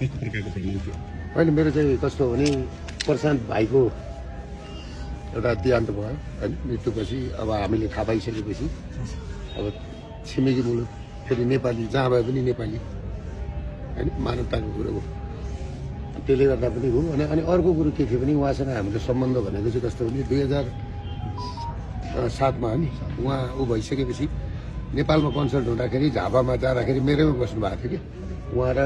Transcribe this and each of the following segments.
कस्तो प्रकारको प्रमाण थियो? होइन मेरो चाहिँ कस्तो भने प्रशान्त भाइको एउटा देहान्त भयो होइन मृत्युपछि अब हामीले थाहा पाइसकेपछि अब छिमेकी मुलुक फेरि नेपाली जहाँ भए पनि नेपाली होइन मानवताको कुरो हो त्यसले गर्दा पनि हो अनि अर्को कुरो के थियो भने उहाँसँग हाम्रो सम्बन्ध भनेको चाहिँ कस्तो भने 2007मा हो नि उहाँ ऊ भइसकेपछि नेपालमा कन्सल्ट हुँदाखेरि झापामा जाँदाखेरि मेरैमा बस्नु भएको थियो कि उहाँ र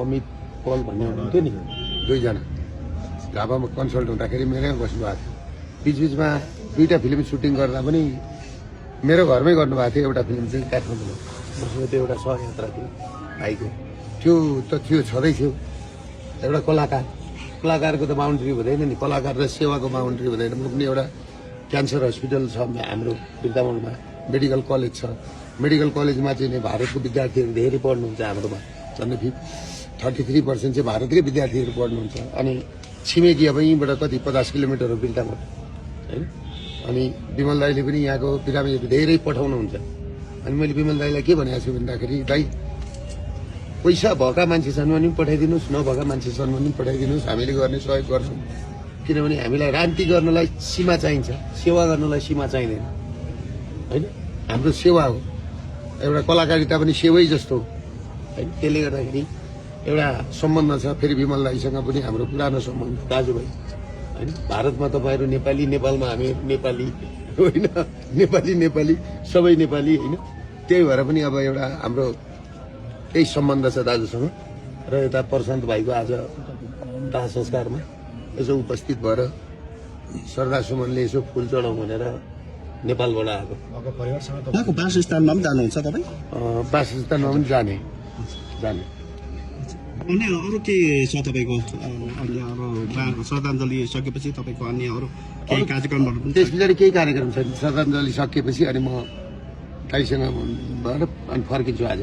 अमित पल भन्ने हुनुहुन्थ्यो नि दुईजना झापामा कन्सल्ट हुँदाखेरि मेरैमा बस्नु भएको थियो बिचबिचमा दुईवटा फिल्म सुटिङ गर्दा पनि मेरो घरमै गर्नुभएको थियो एउटा फिल्म चाहिँ काठमाडौँमा मसँग त्यो एउटा सहयात्रा थियो भाइको त्यो त थियो छँदै थियो एउटा कलाकारको त बााउन्ड्री हुँदैन नि कलाकार र सेवाको बााउन्ड्री हुँदैन म पनि एउटा क्यान्सर हस्पिटल छ हाम्रो बिर्तामोडमा मेडिकल कलेज छ मेडिकल कलेजमा चाहिँ भारतको विद्यार्थीहरू धेरै पढ्नुहुन्छ हाम्रोमा झन्डै 33% चाहिँ भारतकै विद्यार्थीहरू पढ्नुहुन्छ अनि छिमेकी अब यहीँबाट कति 50 किलोमिटर हो बिर्तामोड होइन अनि विमल दाईले पनि यहाँको बिरामीहरू धेरै पठाउनुहुन्छ अनि मैले विमल दाईलाई के भनेको छु भन्दाखेरि दाई पैसा भएका मान्छे छन् भने पनि पठाइदिनुहोस् नभएका मान्छे छन् भने पनि पठाइदिनुहोस् हामीले गर्ने सहयोग गर्छौँ किनभने हामीलाई रान्ति गर्नलाई सीमा चाहिन्छ सेवा गर्नलाई सीमा चाहिँदैन होइन हाम्रो सेवा हो एउटा कलाकारिता पनि सेवै जस्तो हो होइन त्यसले गर्दाखेरि एउटा सम्बन्ध छ फेरि विमल दाईसँग पनि हाम्रो पुरानो सम्बन्ध दाजुभाइ होइन भारतमा तपाईँहरू नेपाली नेपालमा हामी नेपाली होइन नेपाली सबै नेपाली होइन त्यही भएर पनि अब एउटा हाम्रो त्यही सम्बन्ध छ दाजुसँग र यता प्रशान्त भाइको आज दाह संस्कारमा यसो उपस्थित भएर श्रद्धासुमनले यसो फुल चढाउँ भनेर नेपालबाट आएको उहाँको वासस्थानमा पनि जानुहुन्छ तपाईँ? वासस्थानमा पनि जाने अन्य अरू के छ तपाईँको अन्य अब श्रद्धाञ्जली सकेपछि तपाईँको अन्य अरू केही कार्यक्रमहरू पनि त्यस पछाडि केही कार्यक्रम छ श्रद्धाञ्जली सकिएपछि अनि म दाइसँग भएर अनि फर्किन्छु आज